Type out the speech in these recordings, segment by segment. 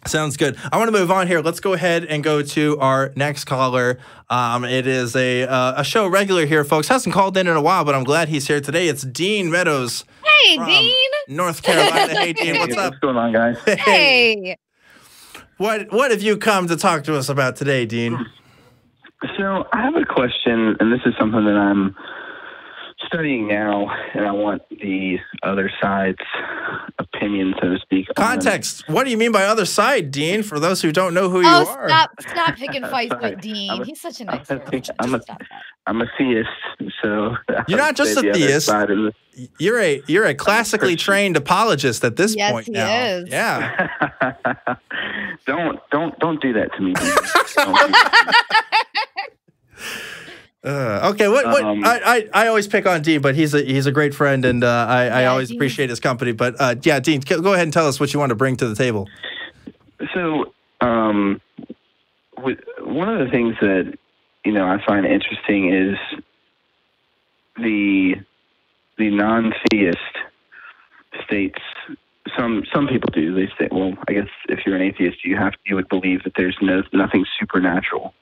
Sounds good. I want to move on here. Let's go ahead and go to our next caller. It is a show regular here, folks. Hasn't called in a while, but I'm glad he's here today. It's Dean Meadows. Hey, Dean. North Carolina. Hey, Dean. What's up? What's going on, guys? Hey. What have you come to talk to us about today, Dean? So I have a question, and this is something that I'm studying now, and I want the other side's opinion, so to speak. Context. What do you mean by other side, Dean? For those who don't know who you are. Stop picking fights with Dean. He's such a nice person. I'm a theist, so you're not just a theist. You're a classically trained apologist at this point now. Yes, he is. Yeah. Don't do that to me. Okay, I always pick on Dean, but he's a great friend, and I always appreciate his company. But yeah, Dean, go ahead and tell us what you want to bring to the table. So, one of the things that I find interesting is the non-theist states. Some people do. They say, well, I guess if you're an atheist, you would believe that there's nothing supernatural.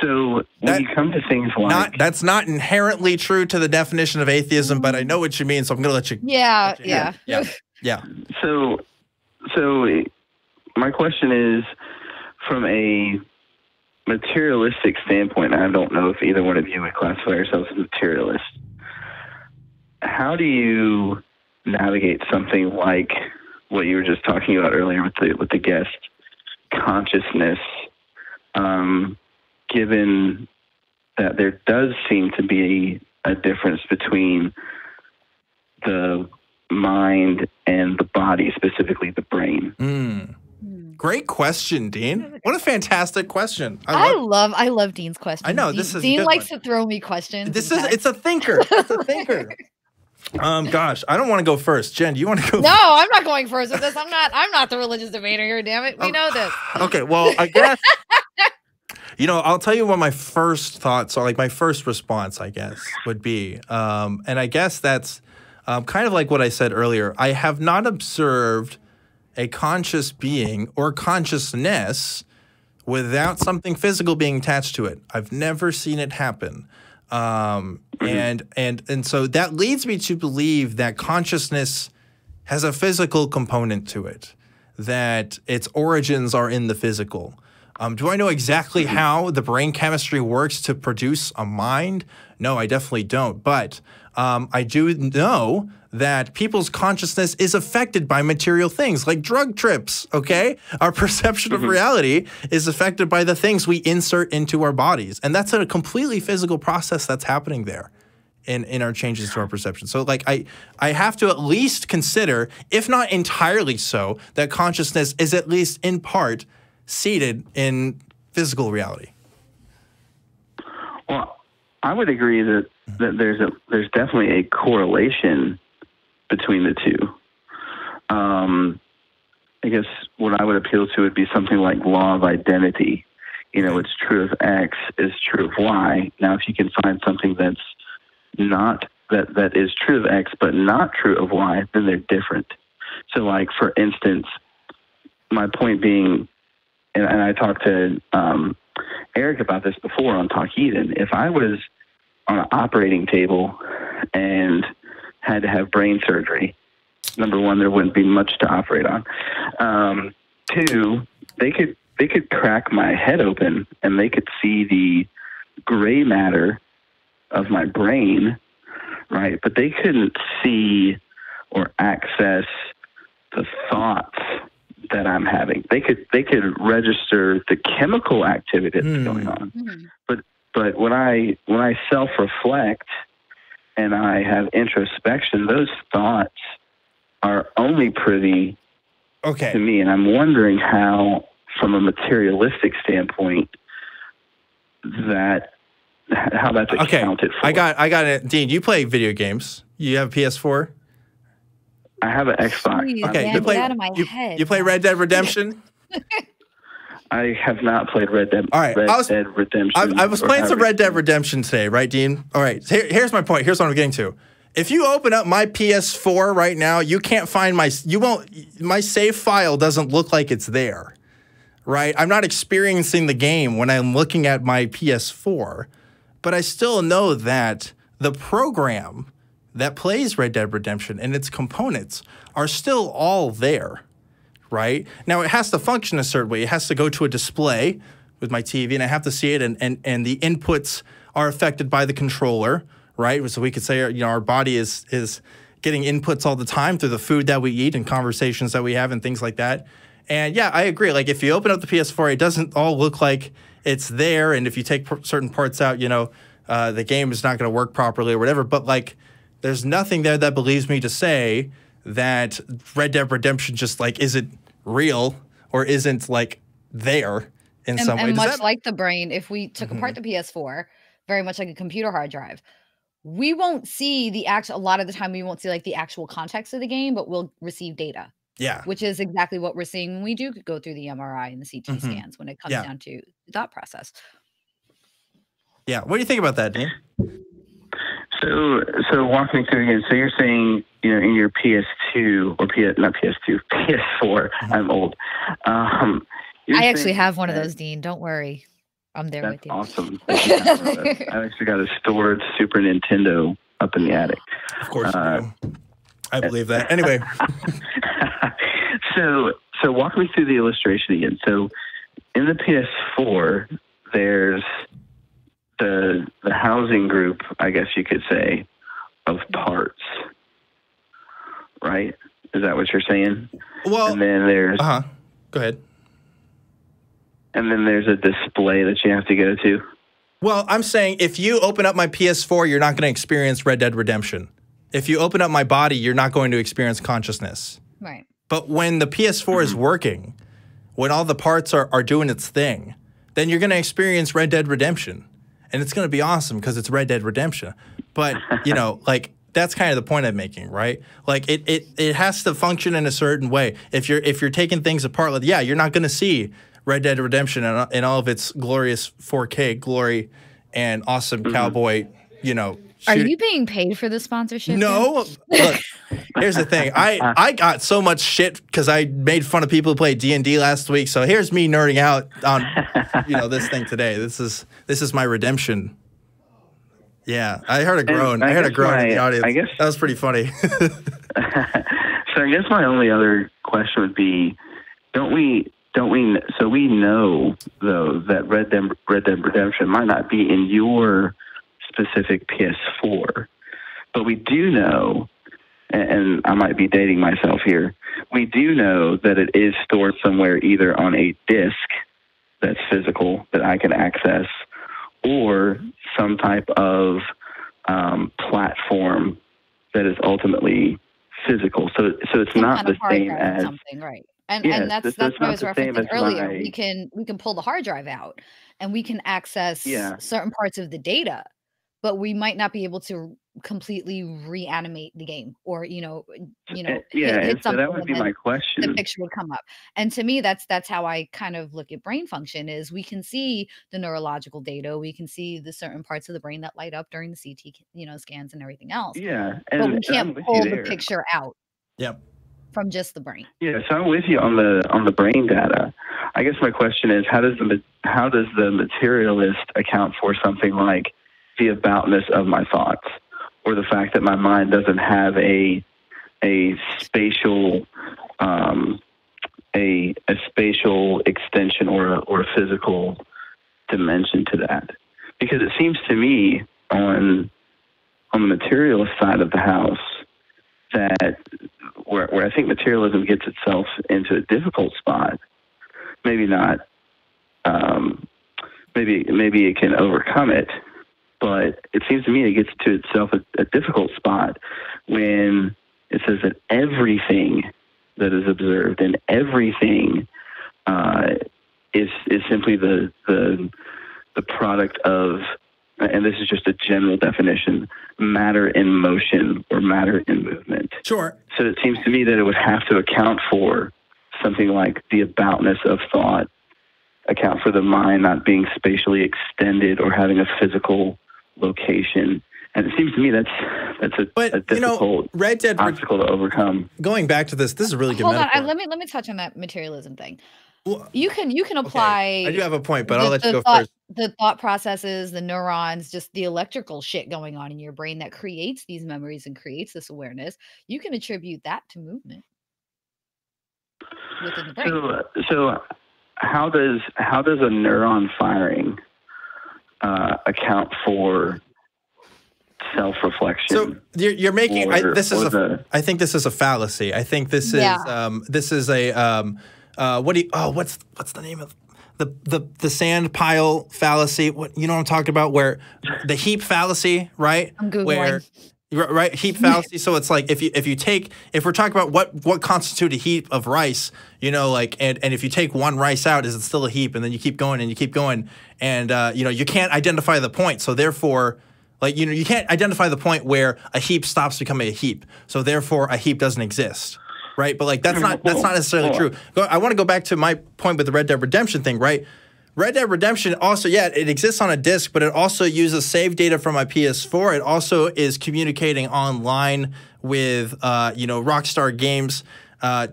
So when you come to things like that's not inherently true to the definition of atheism, but I know what you mean, so I'm going to let you. Yeah. So my question is, from a materialistic standpoint, and I don't know if either one of you would classify yourselves as materialists. How do you navigate something like what you were just talking about earlier with the guest, consciousness? Given that there does seem to be a difference between the mind and the body, specifically the brain. Great question, Dean. What a fantastic question. I love Dean's question. I know this is Dean likes to throw me questions. It's a thinker. It's a thinker. Gosh, I don't want to go first. Jen, do you want to go? No, I'm not going first with this. I'm not the religious debater here. Damn it, we know this. Okay, well, I guess. I'll tell you what my first thoughts are, like my first response, I guess, would be. And I guess that's kind of like what I said earlier. I have not observed a conscious being or consciousness without something physical being attached to it. I've never seen it happen. And so that leads me to believe that consciousness has a physical component to it, that its origins are in the physical. Do I know exactly how the brain chemistry works to produce a mind? No, I definitely don't. But I do know that people's consciousness is affected by material things like drug trips, okay? Our perception of reality is affected by the things we insert into our bodies. And that's a completely physical process that's happening there in our changes to our perception. So like I have to at least consider, if not entirely so, that consciousness is at least in part seated in physical reality. Well, I would agree that there's definitely a correlation between the two. I guess what I would appeal to would be something like law of identity. It's true of X is true of Y. Now, if you can find something that's not that is true of X but not true of Y, then they're different. So, like for instance, my point being. And I talked to Eric about this before on Talk Eden. If I was on an operating table and had to have brain surgery, number one, there wouldn't be much to operate on. Two, they could crack my head open and they could see the gray matter of my brain, right? But they couldn't see or access the thoughts that I'm having. They could register the chemical activity that's going on. But when I self-reflect and I have introspection, those thoughts are only privy to me. And I'm wondering how, from a materialistic standpoint, how that's accounted for. I got it. Dean, you play video games. You have a PS4? I have an Xbox. Jeez, okay, man, get out of my head. You play Red Dead Redemption? I have not played Red Dead. All right, Dead Redemption. I was playing some Red Dead Redemption today, right, Dean? All right, here's my point. Here's what I'm getting to. If you open up my PS4 right now, you can't find my save file doesn't look like it's there, right? I'm not experiencing the game when I'm looking at my PS4, but I still know that the program that plays Red Dead Redemption and its components are still all there, right? Now, it has to function a certain way. It has to go to a display with my TV, and I have to see it, and the inputs are affected by the controller, right? So we could say, our body is getting inputs all the time through the food that we eat and conversations that we have and things like that. And yeah, I agree. Like if you open up the PS4, it doesn't all look like it's there. And if you take certain parts out, the game is not going to work properly or whatever. But like, there's nothing there that believes me to say that Red Dead Redemption just like isn't real or isn't like there in some way. And much like the brain, if we took apart the PS4, very much like a computer hard drive, we won't see a lot of the time we won't see like the actual context of the game, but we'll receive data. Yeah. Which is exactly what we're seeing when we do go through the MRI and the CT scans when it comes down to the thought process. Yeah. What do you think about that, Dan? So walk me through again. So you're saying, in your PS2 or not PS2, PS4, I'm old. I actually have one of those, Dean. Don't worry. I'm there with you. Awesome. I actually got a stored Super Nintendo up in the attic. Of course you do. I believe that. Anyway. So walk me through the illustration again. So in the PS4, there's the housing group, I guess you could say, of parts, right? Is that what you're saying? Well, and then there's go ahead. And then there's a display that you have to go to. Well, I'm saying if you open up my PS4, you're not going to experience Red Dead Redemption. If you open up my body, you're not going to experience consciousness. Right. But when the PS4 is working, when all the parts are doing its thing, then you're going to experience Red Dead Redemption. And it's going to be awesome because it's Red Dead Redemption. But, like, that's kind of the point I'm making, right? Like, it has to function in a certain way. If you're taking things apart, like, you're not going to see Red Dead Redemption in all of its glorious 4K glory and awesome cowboy, Are you being paid for the sponsorship? No. Look, here's the thing. I got so much shit because I made fun of people who played D&D last week. So here's me nerding out on, this thing today. This is my redemption. Yeah, I heard a groan. I heard a groan in the audience. I guess that was pretty funny. So I guess my only other question would be, so we know, though, that Red Dead Redemption might not be in your specific PS4, but we do know, and I might be dating myself here, we do know that it is stored somewhere either on a disk that's physical that I can access or some type of platform that is ultimately physical. So it's not the same as something, right? And that's what I was referencing earlier. We can pull the hard drive out and we can access certain parts of the data, but we might not be able to completely reanimate the game or hit something. So that would be my question. The picture would come up, and to me, that's how I kind of look at brain function. Is we can see the neurological data, we can see the certain parts of the brain that light up during the CT, scans and everything else. Yeah, but we can't pull the picture out. Yep. From just the brain. Yeah, so I'm with you on the brain data. I guess my question is, how does the materialist account for something like the aboutness of my thoughts, or the fact that my mind doesn't have a spatial a spatial extension or a physical dimension to that? Because it seems to me on the materialist side of the house that where I think materialism gets itself into a difficult spot, maybe not, maybe it can overcome it, but it seems to me it gets to itself a difficult spot when it says that everything that is observed and everything is simply the product of, and this is just a general definition, matter in motion or matter in movement. Sure. So it seems to me that it would have to account for something like the aboutness of thought, account for the mind not being spatially extended or having a physical location, And it seems to me that's a difficult Red Dead obstacle to overcome. Going back to this is a really good. Hold on, let me touch on that materialism thing. Well, you can apply. Okay. I do have a point, but I'll let you go first. The thought processes, the neurons, just the electrical shit going on in your brain that creates these memories and creates this awareness. You can attribute that to movement within the brain. So how does a neuron firing account for self-reflection? So you're making I think this is a fallacy. I think this is a what's the name of the sand pile fallacy? What, you know what I'm talking about? Where the heap fallacy, right? I'm Googling. Right, heap fallacy. So it's like if we're talking about what constitutes a heap of rice, you know, like and if you take one rice out, is it still a heap? And then you keep going and you keep going, and you know, you can't identify the point. So therefore, like, you know, you can't identify the point where a heap stops becoming a heap. So therefore, a heap doesn't exist, right? But like that's not necessarily true. I want to go back to my point with the Red Dead Redemption thing, right? Red Dead Redemption also, it exists on a disc, but it also uses save data from my PS4. It also is communicating online with, you know, Rockstar Games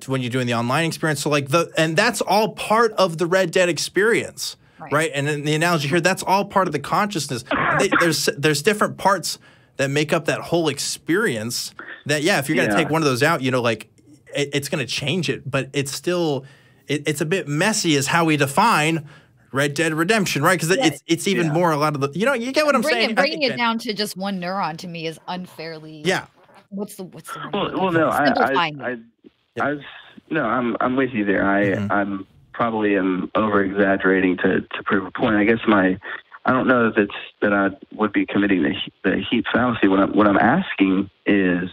when you're doing the online experience. So like and that's all part of the Red Dead experience, right? And in the analogy here, that's all part of the consciousness. There's different parts that make up that whole experience. That if you're gonna take one of those out, you know, like it's gonna change it, but it's still it's a bit messy as how we define Red Dead Redemption, right? Because it's even more a lot of the, you know, you get what I'm saying. Bringing it down to just one neuron to me is unfairly. Yeah. What's the word? Well, no, I'm with you there. I'm probably over exaggerating to prove a point. I guess I don't know that I would be committing the heap fallacy. What I'm asking is,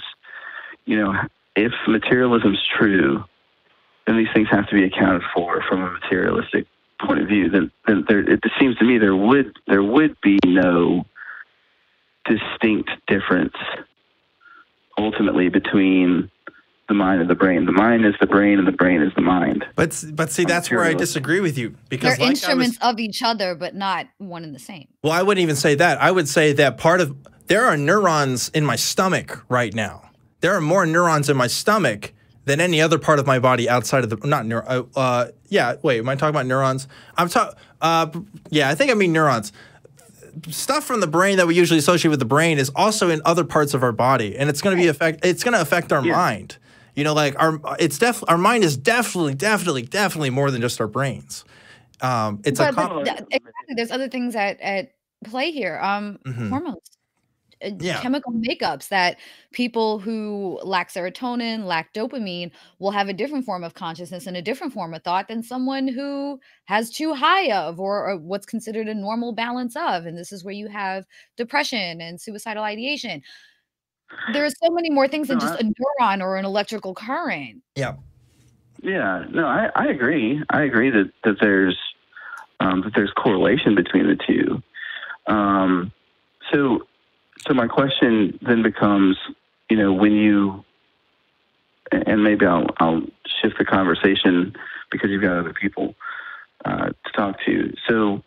you know, if materialism is true, then these things have to be accounted for from a materialistic point of view. Then it seems to me there would be no distinct difference ultimately between the mind and the brain. The mind is the brain, and the brain is the mind. But see, that's where I disagree with you, because they're instruments of each other, but not one and the same. Well, I wouldn't even say that. I would say that there are neurons in my stomach right now. There are more neurons in my stomach than any other part of my body outside of the wait, am I talking about neurons? I think I mean neurons. Stuff from the brain that we usually associate with the brain is also in other parts of our body, and it's going to affect our mind. You know, like our mind is definitely more than just our brains. Exactly. There's other things at play here. Hormones. Chemical makeups that people who lack serotonin, lack dopamine, will have a different form of consciousness and a different form of thought than someone who has too high of or what's considered a normal balance of. And this is where you have depression and suicidal ideation. There are so many more things than just a neuron or an electrical current. Yeah. Yeah. No, I agree. I agree that there's correlation between the two. So my question then becomes, you know, when you, and maybe I'll shift the conversation because you've got other people to talk to. So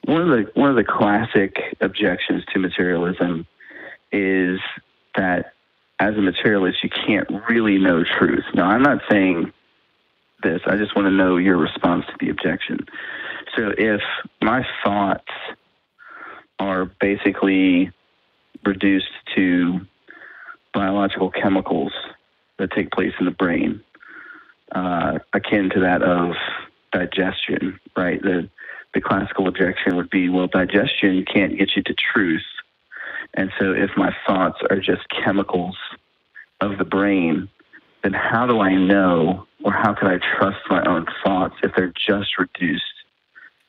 one of the classic objections to materialism is that as a materialist, you can't really know truth. Now, I'm not saying this. I just want to know your response to the objection. So if my thoughts are basically reduced to biological chemicals that take place in the brain, akin to that of digestion, right? The classical objection would be, well, digestion can't get you to truth. And so if my thoughts are just chemicals of the brain, then how do I know, or how can I trust my own thoughts if they're just reduced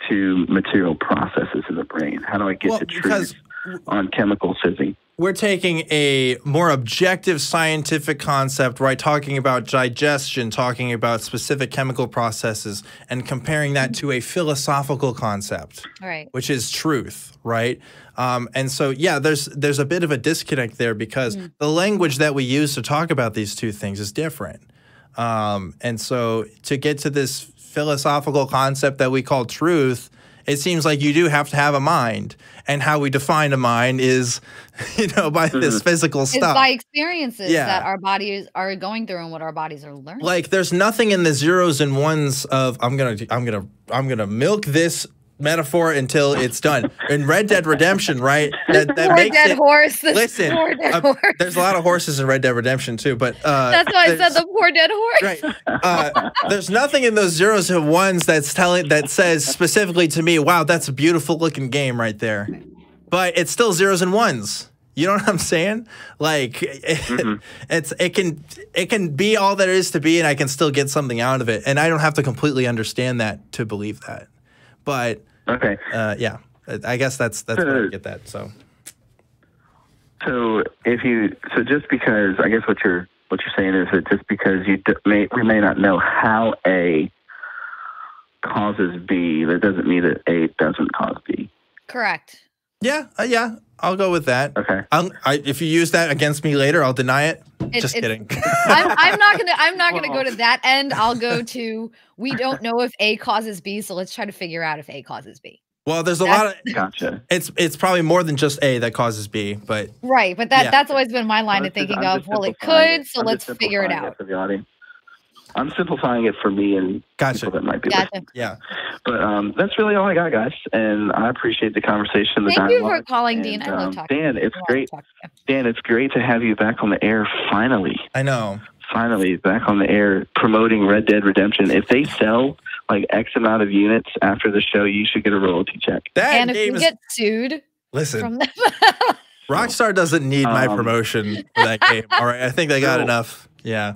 to material processes in the brain? How do I get to truth on chemical physics? We're taking a more objective scientific concept, right? Talking about digestion, talking about specific chemical processes, and comparing that to a philosophical concept, right, which is truth, right? And so, there's a bit of a disconnect there because the language that we use to talk about these two things is different. And so to get to this philosophical concept that we call truth, it seems like you do have to have a mind, and how we define a mind is, by this physical stuff. It's by experiences that our bodies are going through and what our bodies are learning. Like, there's nothing in the zeros and ones of I'm gonna milk this metaphor until it's done. In Red Dead Redemption, right? That makes dead it, horse. Listen, horse. There's a lot of horses in Red Dead Redemption too, but that's why I said the poor dead horse. Right. There's nothing in those zeros and ones that says specifically to me, "Wow, that's a beautiful looking game right there." But it's still zeros and ones. You know what I'm saying? Like, it can be all that it is to be, and I can still get something out of it, and I don't have to completely understand that to believe that. But yeah, I guess that's where I get that. So just because, I guess what you're saying is that just because we may not know how A causes B, that doesn't mean that A doesn't cause B. Correct. Yeah, I'll go with that. Okay. If you use that against me later, I'll deny it. Just kidding. I'm not gonna go to that end. I'll go to, we don't know if A causes B, so let's try to figure out if A causes B. Well, there's a lot of gotcha. It's probably more than just A that causes B, but right. But that's always been my line of thinking of. Well, it could, so let's figure it out. For the audience. I'm simplifying it for me and people that might be listening. Yeah. But that's really all I got, guys. And I appreciate the conversation. Thank you for calling, Dean. I love talking. Dan, it's great. Dan, it's great to have you back on the air finally. I know. Finally, back on the air promoting Red Dead Redemption. If they sell like X amount of units after the show, you should get a royalty check. And if you get sued, listen, from them. Rockstar doesn't need my promotion for that game. All right, I think they got enough. Yeah.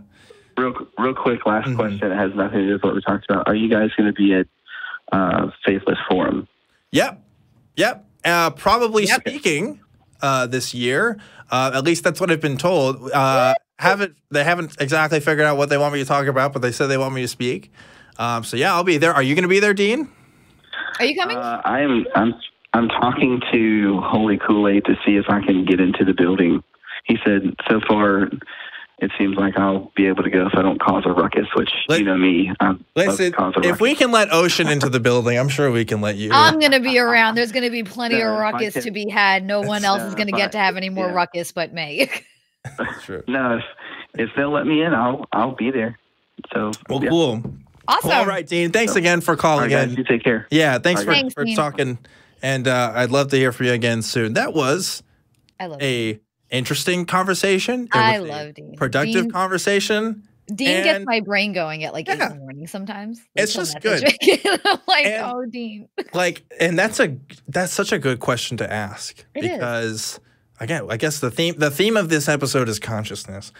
Real quick, last question. It has nothing to do with what we talked about. Are you guys going to be at Faithless Forum? Yep. Probably speaking this year. At least that's what I've been told. They haven't exactly figured out what they want me to talk about, but they said they want me to speak. So yeah, I'll be there. Are you going to be there, Dean? Are you coming? I'm talking to Holy Kool-Aid to see if I can get into the building. He said so far it seems like I'll be able to go if I don't cause a ruckus, which, you know me. Listen, if we can let Ocean into the building, I'm sure we can let you. I'm going to be around. There's going to be plenty of ruckus to be had. No one else is going to get to have any more ruckus but me. That's true. No, if they'll let me in, I'll be there. So, cool. Awesome. All right, Dean. Thanks again for calling in. You take care. Yeah, thanks for talking. And I'd love to hear from you again soon. That was interesting conversation. I love Dean. Productive conversation. Dean gets my brain going at like 8 in the morning sometimes. It's just good. I'm like, oh, Dean. And that's such a good question to ask. Because again, I guess the theme of this episode is consciousness.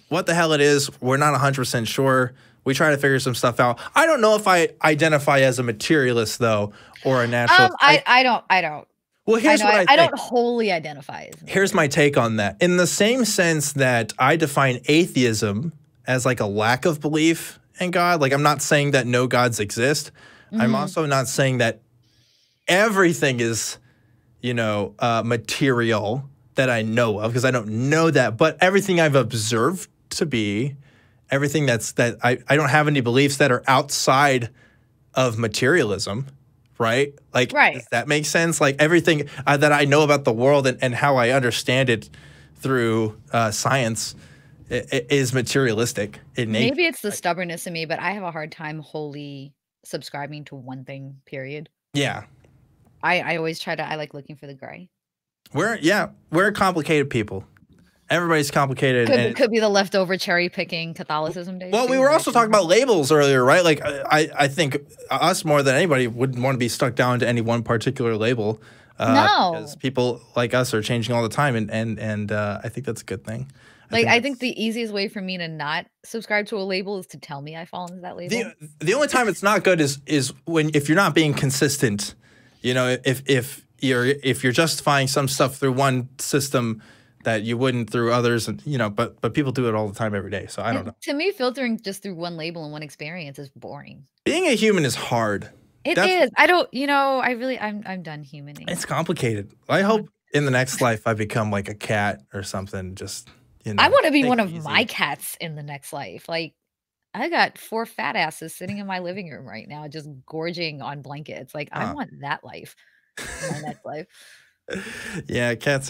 What the hell it is, we're not 100% sure. We try to figure some stuff out. I don't know if I identify as a materialist though, or a natural. I don't. Well, here's what I think. I don't wholly identify as. Here's my take on that. In the same sense that I define atheism as like a lack of belief in God. Like, I'm not saying that no gods exist. I'm also not saying that everything is, material that I know of, because I don't know that. But everything I've observed to be, everything that I don't have any beliefs that are outside of materialism. Right? Like, does that make sense? Like, everything that I know about the world and how I understand it through science is materialistic in nature. Maybe it's the stubbornness in me, but I have a hard time wholly subscribing to one thing, period. Yeah. I always I like looking for the gray. We're complicated people. Everybody's complicated. Could be the leftover cherry picking Catholicism days. Well, we were also talking about labels earlier, right? Like, I think us more than anybody wouldn't want to be stuck down to any one particular label. No, because people like us are changing all the time, and I think that's a good thing. I think the easiest way for me to not subscribe to a label is to tell me I fall into that label. The only time it's not good is if you're not being consistent. If you're justifying some stuff through one system that you wouldn't through others, and but people do it all the time every day. So I don't know. To me, filtering just through one label and one experience is boring. Being a human is hard. It is. I don't. I'm done humaning. It's complicated. I hope in the next life I become like a cat or something. Just I want to be one of my cats in the next life. Like, I got 4 fat asses sitting in my living room right now, just gorging on blankets. Like, I want that life in my next life. Yeah, cats